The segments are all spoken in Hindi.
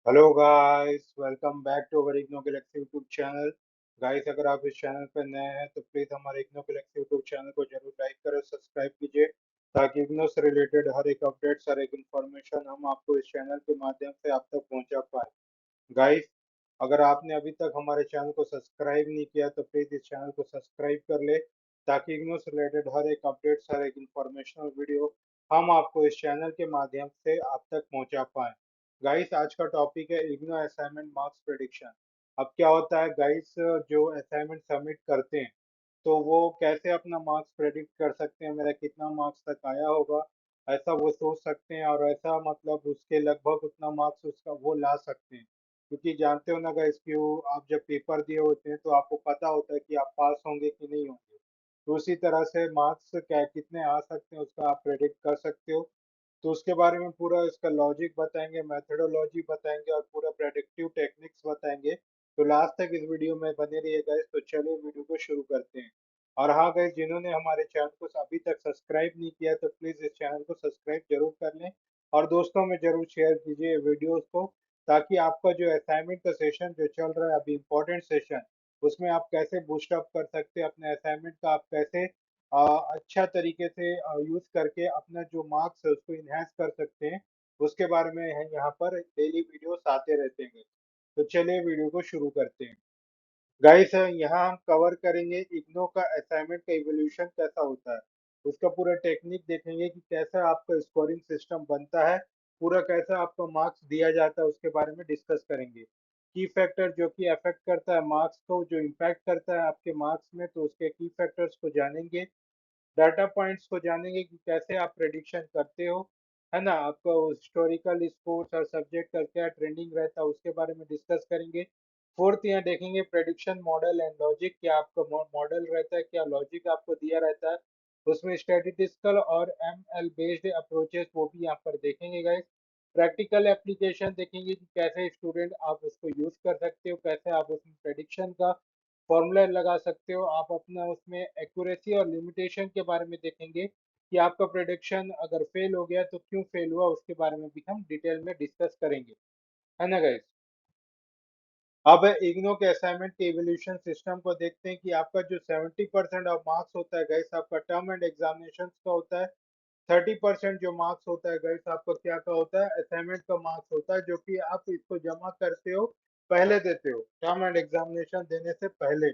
Hello guys, welcome back to our IGNOU Galaxy YouTube channel. Guys, अगर आप इस चैनल पर नए हैं तो प्लीज़ हमारे इग्नो गैलेक्सी यूट्यूब चैनल को जरूर लाइक करें, सब्सक्राइब कीजिए ताकि इग्नो से रिलेटेड हर एक अपडेट्स, हर एक इन्फॉर्मेशन हम आपको इस चैनल के माध्यम से आप तक पहुंचा पाए। गाइस, अगर आपने अभी तक हमारे चैनल को सब्सक्राइब नहीं किया तो प्लीज़ इस चैनल को सब्सक्राइब कर ले ताकि इग्नो से रिलेटेड हर एक अपडेट्स, हर एक इन्फॉर्मेशनल वीडियो हम आपको इस चैनल के माध्यम से आप तक पहुंचा पाए। गाइस, आज का टॉपिक है इग्नो असाइनमेंट मार्क्स प्रेडिक्शन। अब क्या होता है गाइस, जो असाइनमेंट सबमिट करते हैं तो वो कैसे अपना मार्क्स प्रेडिक्ट कर सकते हैं, मेरा कितना मार्क्स तक आया होगा, ऐसा वो सोच सकते हैं और ऐसा मतलब उसके लगभग उतना मार्क्स उसका वो ला सकते हैं। क्योंकि जानते हो ना गाइस कि वो आप जब पेपर दिए होते हैं तो आपको पता होता है कि आप पास होंगे कि नहीं होंगे। तो उसी तरह से मार्क्स क्या कितने आ सकते हैं उसका आप प्रेडिक्ट कर सकते हो। तो उसके बारे में पूरा इसका लॉजिक बताएंगे, मेथडोलॉजी बताएंगे और पूरा प्रेडिक्टिव टेक्निक्स बताएंगे। तो लास्ट तक इस वीडियो में बने रहिए गाइस। तो चलिए वीडियो को शुरू करते हैं। और हाँ गाइस, जिन्होंने हमारे चैनल को अभी तक सब्सक्राइब नहीं किया तो प्लीज इस चैनल को सब्सक्राइब जरूर कर लें और दोस्तों में जरूर शेयर कीजिए वीडियोस को, ताकि आपका जो असाइनमेंट का सेशन जो चल रहा है अभी इम्पोर्टेंट सेशन, उसमें आप कैसे बूस्ट अप कर सकते हैं अपने असाइनमेंट का, आप कैसे अच्छा तरीके से यूज करके अपना जो मार्क्स है उसको इनहेंस कर सकते हैं, उसके बारे में यहाँ पर डेली वीडियोस आते रहते हैं। तो चलिए वीडियो को शुरू करते हैं। गाइस, यहाँ हम कवर करेंगे इग्नो का असाइनमेंट का इवोल्यूशन कैसा होता है, उसका पूरा टेक्निक देखेंगे कि कैसा आपका स्कोरिंग सिस्टम बनता है, पूरा कैसा आपको मार्क्स दिया जाता है उसके बारे में डिस्कस करेंगे। की फैक्टर जो कि अफेक्ट करता है मार्क्स को, जो इम्पैक्ट करता है आपके मार्क्स में, तो उसके की फैक्टर्स को जानेंगे। डाटा पॉइंट्स को जानेंगे कि कैसे आप प्रेडिक्शन करते हो, है ना, आपका हिस्टोरिकल स्पोर्ट्स और सब्जेक्ट का क्या ट्रेंडिंग रहता है उसके बारे में डिस्कस करेंगे। फोर्थ यहाँ देखेंगे प्रेडिक्शन मॉडल एंड लॉजिक, क्या आपका मॉडल रहता है, क्या लॉजिक आपको दिया रहता है, उसमें स्टैटिस्टिकल और एमएल बेस्ड अप्रोचेस वो भी यहाँ पर देखेंगे गाइस। प्रैक्टिकल एप्लीकेशन देखेंगे कि कैसे स्टूडेंट आप उसको यूज कर सकते हो, कैसे आप उसमें प्रेडिक्शन का फॉर्मूला लगा सकते हो, आप अपना उसमें एक्यूरेसी और लिमिटेशन के बारे में देखेंगे कि आपका प्रेडिक्शन अगर फेल हो गया तो क्यों फेल हुआ, उसके बारे में भी हम डिटेल में डिस्कस करेंगे, है ना गाइस। अब इग्नो के असाइनमेंट के इवोल्यूशन सिस्टम को देखते हैं कि आपका जो 70% ऑफ मार्क्स होता है गाइस आपका टर्म एंड एग्जामिनेशन का होता है। 30% जो मार्क्स होता है गाइस आपका क्या का होता है, असाइनमेंट का मार्क्स होता है, जो कि आप इसको जमा करते हो, पहले देते हो टर्म एंड एग्जामिनेशन देने से पहले।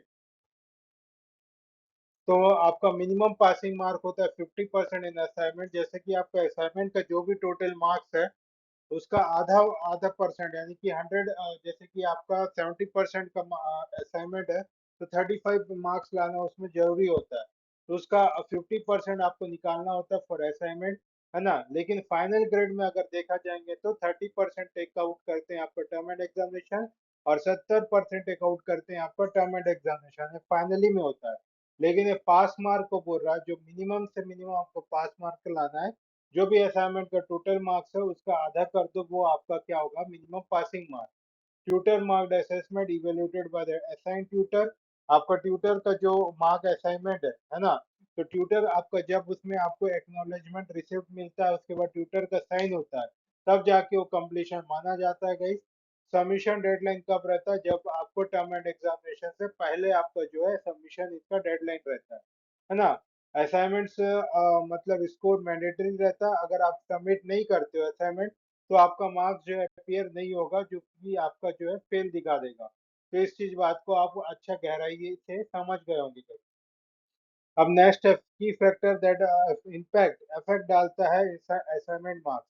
तो आपका मिनिमम पासिंग मार्क होता है 50% इन असाइनमेंट। जैसे कि आपका असाइनमेंट का जो भी टोटल मार्क्स है उसका आधा आधा परसेंट यानी कि 100, जैसे कि आपका 70% का असाइनमेंट है तो 35 मार्क्स लाना उसमें जरूरी होता है। तो उसका 50% आपको निकालना होता है फॉर असाइनमेंट, है ना। लेकिन फाइनल ग्रेड में अगर देखा जाएंगे तो 30% टेक आउट करते हैं आपका टर्म एंड एग्जामिनेशन और 70% टेक आउट करते हैं आपका टर्म एंड एग्जामिनेशन फाइनली में होता है। लेकिन ये पास मार्क को बोल रहा है, जो मिनिमम से मिनिमम आपको पास मार्क लाना है, जो भी असाइनमेंट का टोटल मार्क्स है उसका आधा कर दो, वो आपका क्या होगा, minimum passing mark. Tutor marked assessment evaluated by the assign tutor, आपका ट्यूटर का जो मार्क असाइनमेंट है ना, तो ट्यूटर आपका जब उसमें आपको एक्नॉलेजमेंट रिसिप्ट मिलता है उसके बाद ट्यूटर का साइन होता है, तब जाके वो कंप्लीशन माना जाता है गाइस। सबमिशन डेडलाइन कब रहता है, जब आपको टर्म एंड एग्जामिनेशन से पहले आपका जो है सबमिशन इसका डेडलाइन रहता है ना। असाइनमेंट्स मतलब स्कोर मैंडेटरी रहता है, अगर आप सबमिट नहीं करते हो असाइनमेंट तो आपका मार्क्स जो है अपियर नहीं होगा, जो कि आपका जो है फेल दिखा देगा। तो इस चीज बात को आप अच्छा गहराई से समझ गए होंगे। अब नेक्स्ट है की फैक्टर दैट इम्पैक्ट इफेक्ट डालता है असाइनमेंट मार्क्स।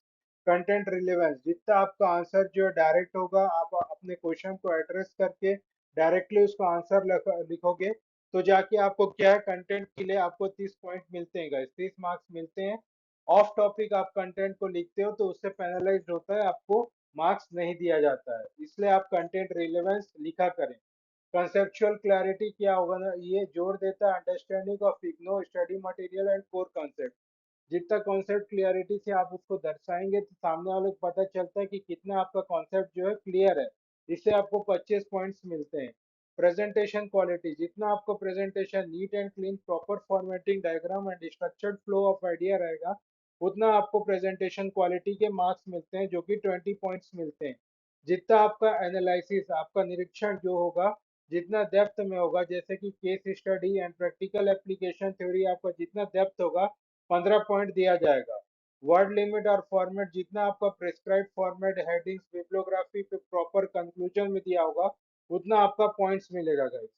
कंटेंट रिलेवेंस, जितना आपका आंसर जो है डायरेक्ट होगा, आप अपने क्वेश्चन को एड्रेस करके डायरेक्टली उसका आंसर लिखोगे, तो जाके आपको क्या है, कंटेंट के लिए आपको 30 पॉइंट मिलते हैं गाइस, 30 मार्क्स मिलते हैं। ऑफ टॉपिक आप कंटेंट को लिखते हो तो उससे पेनलाइज होता है, आपको मार्क्स नहीं दिया जाता है, इसलिए आप कंटेंट रिलेवेंस लिखा करें। कंसेप्चुअल क्लैरिटी क्या होगा ना, ये जोर देता है understanding of IGNOU study material and core concept. जितना कॉन्सेप्ट क्लियरिटी से आप उसको दर्शाएंगे तो सामने वाले को पता चलता है कि कितना आपका कॉन्सेप्ट जो है क्लियर है, इससे आपको 25 पॉइंट्स मिलते हैं। प्रेजेंटेशन क्वालिटी, जितना आपको presentation neat and clean, proper formatting, diagram and structured flow of idea रहेगा, उतना आपको प्रेजेंटेशन क्वालिटी के मार्क्स मिलते हैं, जो कि 20 पॉइंट्स मिलते हैं। जितना आपका एनालिसिस, आपका निरीक्षण जो होगा, जितना डेप्थ में होगा, जैसे कि case study and practical application theory, आपका जितना डेप्थ होगा 15 पॉइंट दिया जाएगा। वर्ड लिमिट और फॉर्मेट, जितना आपका प्रिस्क्राइब फॉर्मेट, हेडिंग्स, बिब्लियोग्राफी पे प्रॉपर कंक्लूजन में दिया होगा, उतना आपका पॉइंट्स मिलेगा गाइस।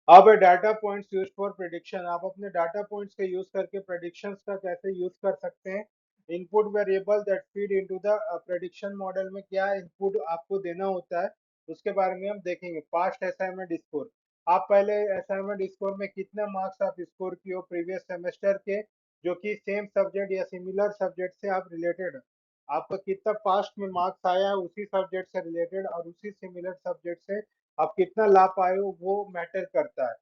अब data points use for prediction, आप अपने डाटा पॉइंट्स के यूज करके प्रिडिक्शंस का कैसे यूज कर सकते हैं। Input variable that feed into the prediction model में क्या इनपुट आपको देना होता है, उसके बारे में हम देखेंगे। पास्ट असाइनमेंट स्कोर, आप पहले असाइनमेंट स्कोर में कितने मार्क्स आप स्कोर किए हो प्रीवियस सेमेस्टर के, जो कि सेम सब्जेक्ट या सिमिलर सब्जेक्ट से आप रिलेटेड, आपका कितना पास्ट में मार्क्स आया है उसी सब्जेक्ट से रिलेटेड, और उसी सिमिलर सब्जेक्ट से आप कितना ला पाए हो, वो मैटर करता है।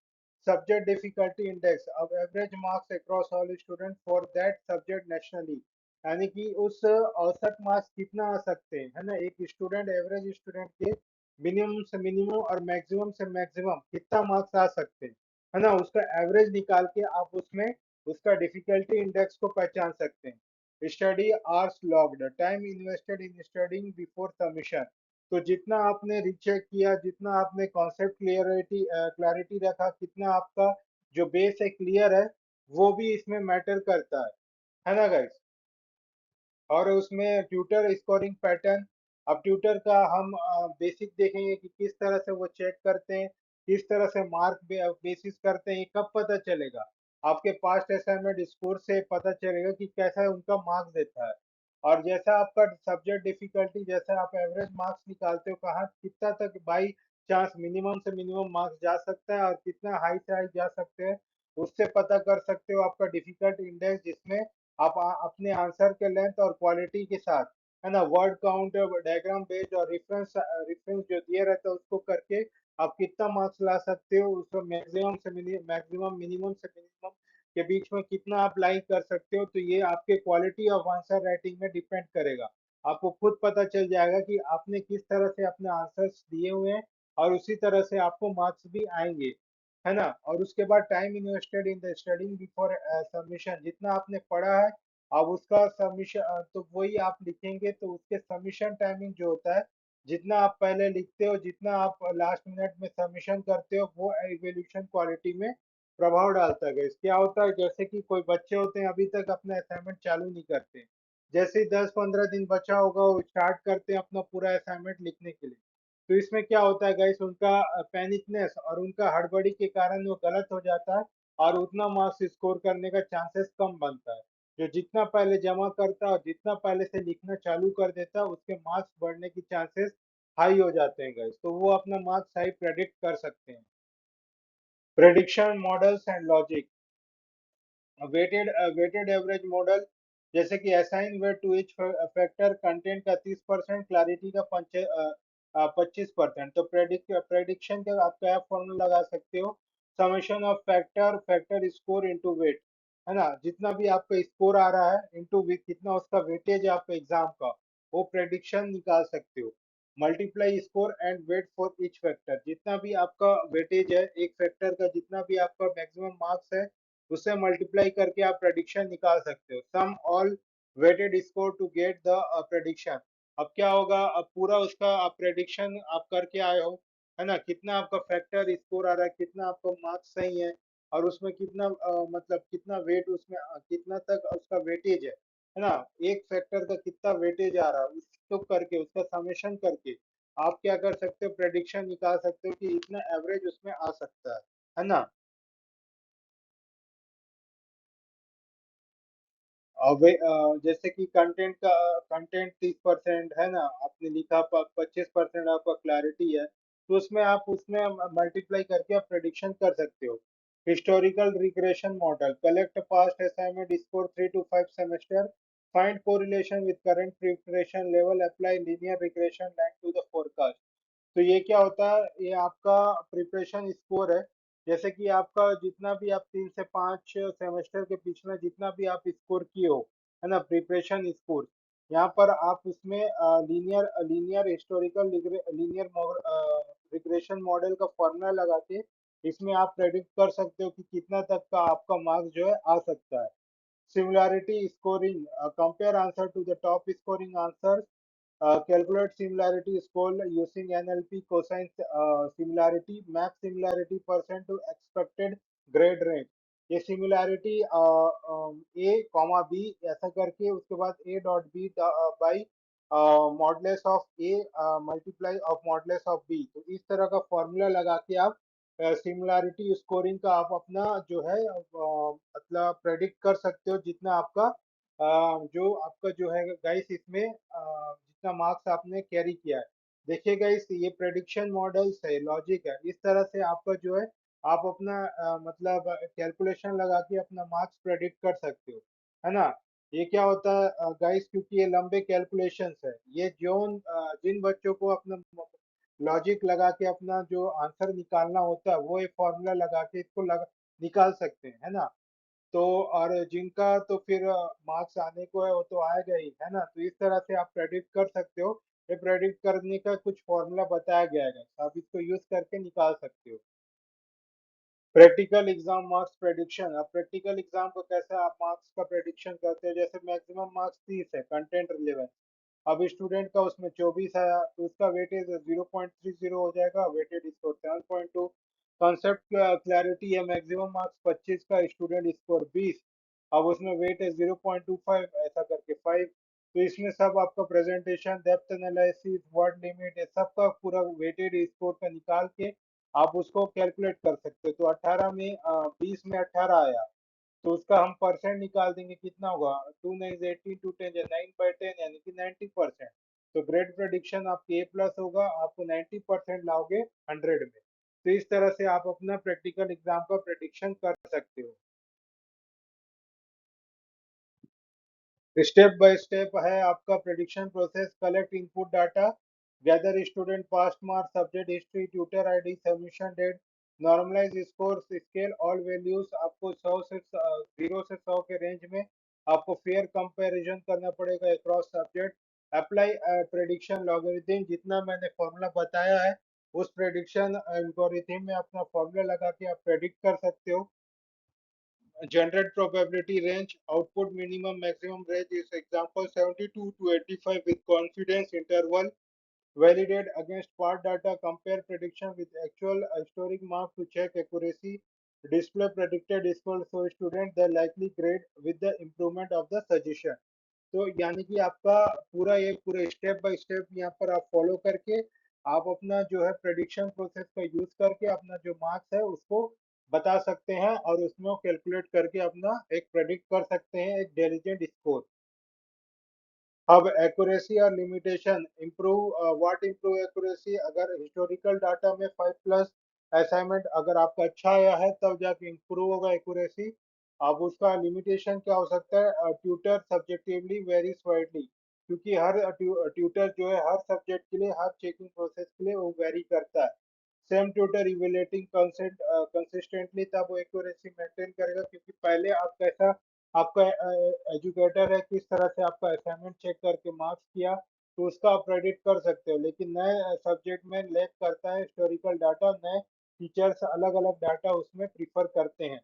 सब्जेक्ट डिफिकल्टी इंडेक्स, अब average marks across all student for that subject nationally, यानी कि उस औसत मार्क्स कितना आ सकते हैं, है ना, एक स्टूडेंट, एवरेज स्टूडेंट के मिनिमम से मिनिमम और मैक्सिमम से मैक्सिमम कितना मार्क्स आ सकते हैं, है ना, उसका एवरेज निकाल के आप उसमें उसका डिफिकल्टी इंडेक्स को पहचान सकते हैं। Study hours logged, time invested in studying before submission, तो जितना आपने रीचेक किया, जितना आपने कॉन्सेप्ट क्लियरिटी क्लैरिटी रखा, कितना आपका जो बेस है क्लियर है, वो भी इसमें मैटर करता है ना गाइस। और उसमें ट्यूटर स्कोरिंग पैटर्न, अब ट्यूटर का हम बेसिक देखेंगे कि किस तरह से वो चेक करते हैं, किस तरह से मार्क बेसिस करते हैं, ये कब पता चलेगा, आपके पास्ट असाइनमेंट स्कोर से पता चलेगा कि कैसा उनका मार्क्स देता है। और जैसा आपका सब्जेक्ट डिफिकल्टी, जैसा आप एवरेज मार्क्स निकालते हो, कहाँ कितना तक बाई चांस मिनिमम से मिनिमम मार्क्स जा सकता है और कितना हाई से हाई जा सकते हैं, उससे पता कर सकते हो आपका डिफिकल्ट इंडेक्स, जिसमें आप अपने आंसर के लेंथ और क्वालिटी के साथ, है ना, वर्ड काउंट, डायग्राम बेस्ड और रेफरेंस रेफरेंस जो दिया रहता है उसको करके आप कितना मार्क्स ला सकते हो, उसको मैक्सिमम से मैक्सिमम, मिनिमम से मिनिमम के बीच में कितना आप लाइन कर सकते हो, तो ये आपके क्वालिटी ऑफ आंसर राइटिंग में डिपेंड करेगा। आपको खुद पता चल जाएगा कि आपने किस तरह से अपने आंसर्स दिए हुए हैं, और उसी तरह से आपको मार्क्स भी आएंगे, है ना। और उसके बाद time invested in the studying before submission, जितना आपने पढ़ा है, अब उसका सबमिशन तो वही आप लिखेंगे, तो उसके सबमिशन टाइमिंग जो होता है, जितना आप पहले लिखते हो, जितना आप लास्ट मिनट में सबमिशन करते हो, वो एवेल्यूशन क्वालिटी में प्रभाव डालता है। guys। क्या होता है, जैसे कि कोई बच्चे होते हैं अभी तक अपना असाइनमेंट चालू नहीं करते, जैसे ही 10-15 दिन बचा होगा वो स्टार्ट करते हैं अपना पूरा असाइनमेंट लिखने के लिए, तो इसमें क्या होता है गाइस, उनका पैनिकनेस और उनका हड़बड़ी के कारण वो गलत हो जाता है, और उतना मार्क्स स्कोर करने का चांसेस कम बनता है। जो जितना पहले जमा करता है और जितना पहले से लिखना चालू कर देता है, उसके मार्क्स बढ़ने की चांसेस हाई हो जाते हैं गाइस, तो वो अपना मार्क्स हाई प्रेडिक्ट कर सकते हैं। Prediction models and logic, weighted average model, जैसे कि assign weight to each factor, content का 30%, क्लैरिटी का 25%, तो प्रेडिक्शन का आप क्या फॉर्मूला लगा सकते हो, summation of factor factor score into wait, है ना, जितना भी आपका स्कोर आ रहा है इनटू कितना उसका वेटेज है आपका एग्जाम का, वो प्रेडिक्शन निकाल सकते हो। Multiply score and weight for each factor, जितना भी आपका वेटेज है एक फैक्टर का, जितना भी आपका मैक्सिमम मार्क्स है, उससे मल्टीप्लाई करके आप प्रेडिक्शन निकाल सकते हो। Sum all weighted score to get the prediction, अब क्या होगा, अब पूरा उसका आप प्रेडिक्शन आप करके आए हो, है ना, कितना आपका फैक्टर स्कोर आ रहा है, कितना आपका मार्क्स सही है, और उसमें कितना मतलब कितना वेट उसमें कितना तक उसका वेटेज है ना, एक फैक्टर का कितना वेटेज आ रहा है, उसको करके उसका समेशन करके आप क्या कर सकते हो, प्रेडिक्शन निकाल सकते हो कि इतना एवरेज उसमें आ सकता है ना। अब जैसे कि कंटेंट का कंटेंट 30% है ना, आपने लिखा 25% आपका क्लैरिटी है, तो उसमें आप उसमें मल्टीप्लाई करके आप प्रेडिक्शन कर सकते हो। Historical regression model, collect past assignment score 3 to 5 semester, find correlation with current preparation level, apply linear regression line to the forecast, तो ये क्या होता है, ये आपका प्रिपरेशन स्कोर है, जैसे कि आपका जितना भी आप 3 से 5 सेमेस्टर के पिछले जितना भी आप स्कोर किए हो, है ना, प्रिपरेशन स्कोर, यहाँ पर आप उसमें linear linear historical linear regression model का फॉर्मूला लगा के इसमें आप प्रेडिक्ट कर सकते हो कि कितना तक का आपका मार्क्स जो है आ सकता है। Similarity scoring, compare answer to the top scoring answer, Calculate similarity score using NLP cosine similarity, map similarity percent to expected grade range. ये सिमिलैरिटी ए कॉमा बी ऐसा करके उसके बाद a dot b by modulus of a multiply of modulus of b, तो इस तरह का फॉर्मूला लगा के आप सिमिलैरिटी स्कोरिंग का आप अपना जो है मतलब प्रेडिक्ट कर सकते हो जितना आपका जो आपका जो है गाइस इसमें जितना मार्क्स आपने कैरी किया है। देखिए गाइस ये प्रेडिक्शन मॉडल्स है, लॉजिक है, इस तरह से आपका जो है आप अपना मतलब कैलकुलेशन लगा के अपना मार्क्स प्रेडिक्ट कर सकते हो, है ना। ये क्या होता है गाइस, क्योंकि ये लंबे कैलकुलेशंस है, ये जिन बच्चों को अपना लॉजिक लगा के अपना जो आंसर निकालना होता है वो ये फॉर्मूला लगा के इसको निकाल सकते हैं, है ना। तो और जिनका तो फिर मार्क्स आने को है वो तो आएगा ही, है ना। तो इस तरह से आप प्रेडिक्ट कर सकते हो। ये प्रेडिक्ट करने का कुछ फॉर्मूला बताया गया है, आप इसको यूज करके निकाल सकते हो। Practical exam marks prediction. अब प्रैक्टिकल एग्जाम को कैसे आप मार्क्स का प्रेडिक्शन करते हैं, जैसे मैक्सिमम मार्क्स 30 है, कंटेंट रिलेवेंस। अब स्टूडेंट का उसमें 24 आया तो उसका वेटेज 0.30 हो जाएगा, वेटेड स्कोर 7.2। कॉन्सेप्ट क्लैरिटी है, मैक्सिमम मार्क्स 25 का, स्टूडेंट स्कोर 20। अब उसमें वेट है 0.25 ऐसा करके 5। तो इसमें सब आपका presentation, depth analysis, word limit, ये सबका पूरा वेटेड स्कोर का निकाल के आप उसको कैलकुलेट कर सकते हो। तो 18 में 20 में 18 आया तो उसका हम परसेंट निकाल देंगे, कितना होगा, 2 9 18 टू 10 9/10 यानी कि 90%। तो ग्रेड प्रेडिक्शन आपकी ए प्लस होगा, आपको 90% लाओगे 100 में। तो इस तरह से आप अपना प्रैक्टिकल एग्जाम का प्रेडिक्शन कर सकते हो। स्टेप बाय स्टेप है आपका prediction process. Collect input data, gather student past marks, subject history, tutor ID, submission date, normalise score scale all values. आपको 0 से 100 के रेंज में आपको फेयर कंपैरिजन करना पड़ेगा across subject. Apply prediction logarithm, जितना मैंने फॉर्मूला बताया है उस प्रेडिक्शन एल्गोरिथम में अपना फॉर्मूला लगा के आप प्रेडिक्ट कर सकते हो। Generate probability range, output minimum maximum range is example 72 to 85 with confidence interval. Validate against part data, compare prediction with actual historic mark to check accuracy. Display predicted score so student the likely grade with the improvement of the suggestion. तो यानी कि आपका पूरा ये पूरे स्टेप बाय स्टेप यहाँ पर आप फॉलो करके आप अपना जो है प्रेडिक्शन प्रोसेस का यूज करके अपना जो मार्क्स है उसको बता सकते हैं और उसमें कैलकुलेट करके अपना एक प्रेडिक्ट कर सकते हैं एक डिलीजेंट स्कोर। अब एक्यूरेसी और limitation improve, what improve accuracy, अगर हिस्टोरिकल डाटा में 5+ असाइनमेंट अगर आपका अच्छा आया है तब जाके इम्प्रूव होगा एक्यूरेसी। अब उसका लिमिटेशन क्या हो सकता है, ट्यूटर सब्जेक्टिवली वेरीज वाइडली, क्योंकि हर ट्यूटर जो है हर सब्जेक्ट के लिए हर चेकिंग प्रोसेस के लिए वो वेरी करता है। सेम ट्यूटर इवेल्युएटिंग कंसिस्टेंटली तब वो एक्यूरेसी मेंटेन करेगा, क्योंकि पहले आप कैसा आपका एजुकेटर है किस तरह से आपका असाइनमेंट चेक करके मार्क्स किया तो उसका आप प्रेडिक्ट कर सकते हो। लेकिन नए सब्जेक्ट में लैक करता है हिस्टोरिकल डाटा, नए टीचर्स अलग अलग डाटा उसमें प्रीफर करते हैं।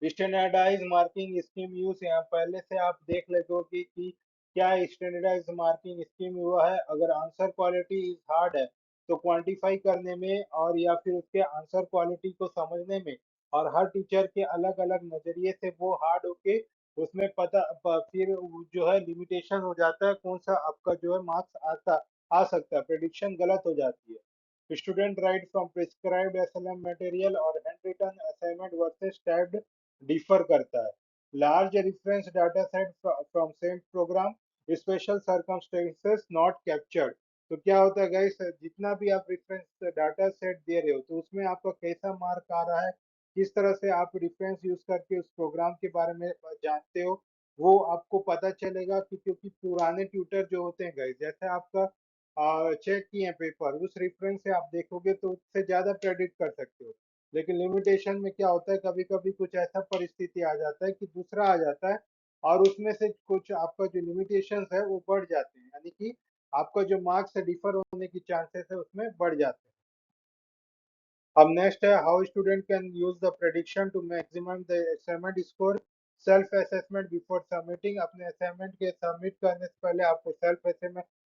स्टैंडर्डाइज मार्किंग स्कीम यूज, यहाँ पहले से आप देख लेते हो कि क्या स्टैंडर्डाइज मार्किंग स्कीम हुआ है। अगर आंसर क्वालिटी इज हार्ड है तो क्वांटिफाई करने में और या फिर उसके आंसर क्वालिटी को समझने में और हर टीचर के अलग अलग नजरिए से वो हार्ड होके उसमें फिर जो है लिमिटेशन हो जाता है कौन सा आपका जो है मार्क्स आ सकता है, प्रेडिक्शन गलत हो जाती है। Student write from prescribed SLM material और hand written assignment versus typed differ करता है। Large reference data set from same programme, special circumstances not captured. तो क्या होता है गाइस, जितना भी आप रेफरेंस डाटा सेट दे रहे हो तो उसमें आपका कैसा मार्क आ रहा है, किस तरह से आप रेफरेंस यूज करके उस प्रोग्राम के बारे में जानते हो, वो आपको पता चलेगा कि क्योंकि पुराने ट्यूटर जो होते हैं गाइस, जैसे आपका चेक किए पेपर उस रेफरेंस से आप देखोगे तो उससे ज्यादा प्रेडिक्ट कर सकते हो। लेकिन लिमिटेशन में क्या होता है, कभी कभी कुछ ऐसा परिस्थिति आ जाता है कि दूसरा आ जाता है और उसमें से कुछ आपका जो लिमिटेशंस है वो बढ़ जाते हैं, यानी कि आपका जो मार्क्स से डिफर होने की चांसेस है उसमें बढ़ जाते हैं। अब नेक्स्ट है how student can use the prediction to maximum the assignment score. Self assessment before submitting, अपने असाइनमेंट के सबमिट करने से पहले आपको सेल्फ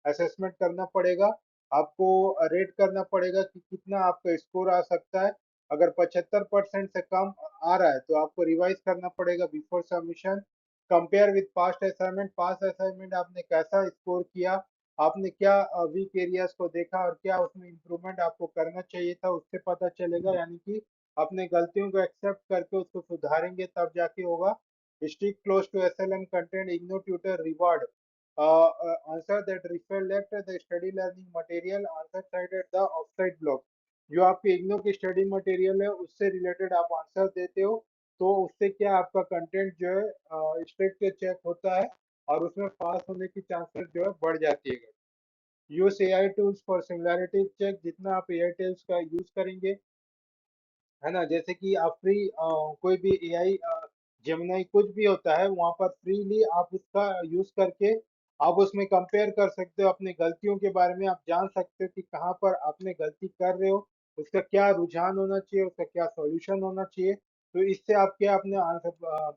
असेसमेंट करना पड़ेगा। आपको रेट करना पड़ेगा कि कितना आपका स्कोर आ सकता है। अगर 75% से कम आ रहा है तो आपको रिवाइज करना पड़ेगा before submission. Compare with past assignment, past assignment आपने कैसा स्कोर किया, आपने क्या वीक एरियाज को देखा और क्या उसमें इम्प्रूवमेंट आपको करना चाहिए था, उससे पता चलेगा। यानी कि अपने गलतियों को एक्सेप्ट करके उसको सुधारेंगे तब जाके होगा। Stick close to SLM content, ignore tutor reward answer that reflect the study learning material, answer side at the offsite block. जो आपके इग्नो की स्टडी मटेरियल है उससे रिलेटेड आप आंसर देते हो, तो उससे क्या आपका कंटेंट जो है स्ट्रिक्ट के चेक होता है और उसमें पास होने की चांसेस जो है बढ़ जाती है। Use AI tools for similarity check, जितना आप एआई टूल्स का यूज करेंगे, है ना, जैसे कि आप फ्री कोई भी एआई जेमिनाई कुछ भी होता है वहां पर फ्रीली आप उसका यूज करके आप उसमें कंपेयर कर सकते हो, अपनी गलतियों के बारे में आप जान सकते हो कि कहाँ पर आपने गलती कर रहे हो, उसका क्या रुझान होना चाहिए, उसका क्या सॉल्यूशन होना चाहिए। तो इससे आप क्या अपने आंसर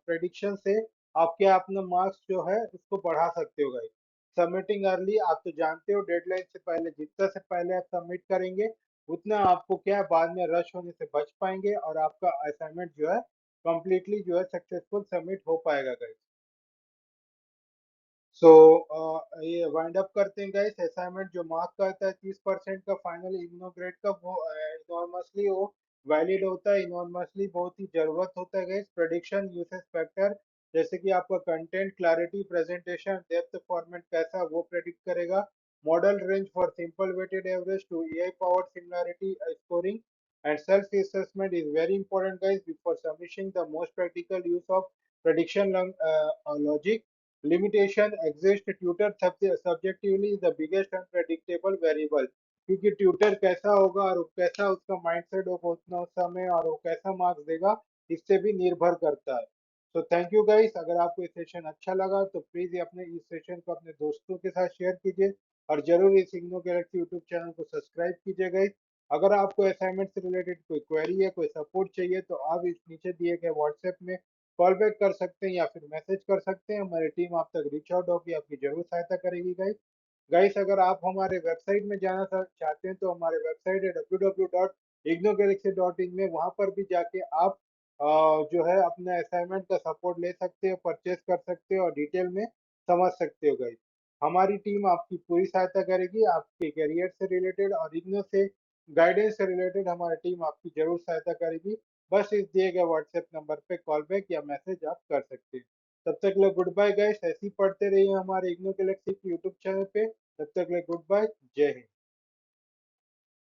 प्रेडिक्शन से आप क्या अपना मार्क्स जो है उसको बढ़ा सकते हो गाइस। सबमिटिंग अर्ली, आप तो जानते हो डेडलाइन से पहले, जितना से पहले आप सबमिट करेंगे उतना आपको क्या है बाद में रश होने से बच पाएंगे और आपका असाइनमेंट जो है कंप्लीटली जो है सक्सेसफुल सबमिट हो पाएगा गाइस। सो ये वाइंड अप करते हैं गाइस। असाइनमेंट जो मार्क करता है 30% का फाइनल इग्नो ग्रेड का, वो इनॉर्मसली वो वैलिड होता है, इनॉर्मसली बहुत ही जरूरत होता है गाइस। प्रेडिक्शन यूसेज फैक्टर, जैसे कि आपका content clarity, presentation, depth, format कैसा वो प्रेडिक्ट करेगा। Model range for simple weighted average to AI powered similarity scoring, and self assessment is very important guys before submitting the most practical use of prediction logic. Limitation exist, tutor subjectively is the biggest unpredictable variable, क्योंकि ट्यूटर कैसा होगा और कैसा उसका माइंडसेट होगा उतना उस समय और वो कैसा मार्क्स देगा इससे भी निर्भर करता है। तो थैंक यू गाइस, अगर आपको ये सेशन अच्छा लगा तो प्लीज अपने इस सेशन को अपने दोस्तों के साथ शेयर कीजिए और जरूर इस इग्नो गैलेक्सी यूट्यूब चैनल को सब्सक्राइब कीजिए गाइस। अगर आपको असाइनमेंट से रिलेटेड कोई क्वेरी है, कोई सपोर्ट चाहिए, तो आप इस नीचे दिए गए व्हाट्सएप में कॉल बैक कर सकते हैं या फिर मैसेज कर सकते हैं, हमारी टीम आप तक रीच आउट होगी, आपकी जरूर सहायता करेगी गाइस। गाइस अगर आप हमारे वेबसाइट में जाना चाहते हैं तो हमारे वेबसाइट है www.ignogalaxy.in में, वहां पर भी जाके आप जो है अपने असाइनमेंट का सपोर्ट ले सकते हो, परचेज कर सकते हो और डिटेल में समझ सकते हो गाइस। हमारी टीम आपकी पूरी सहायता करेगी, आपके करियर से रिलेटेड और इग्नो से गाइडेंस से रिलेटेड हमारी टीम आपकी जरूर सहायता करेगी। बस इस दिए गए व्हाट्सएप नंबर पे कॉल बैक या मैसेज आप कर सकते हैं। तब तक ले गुड बाय गाइस, ऐसे ही पढ़ते रहिए हमारे इग्नो गैलेक्सी के यूट्यूब चैनल पे। तब तक ले गुड बाय, जय हिंद।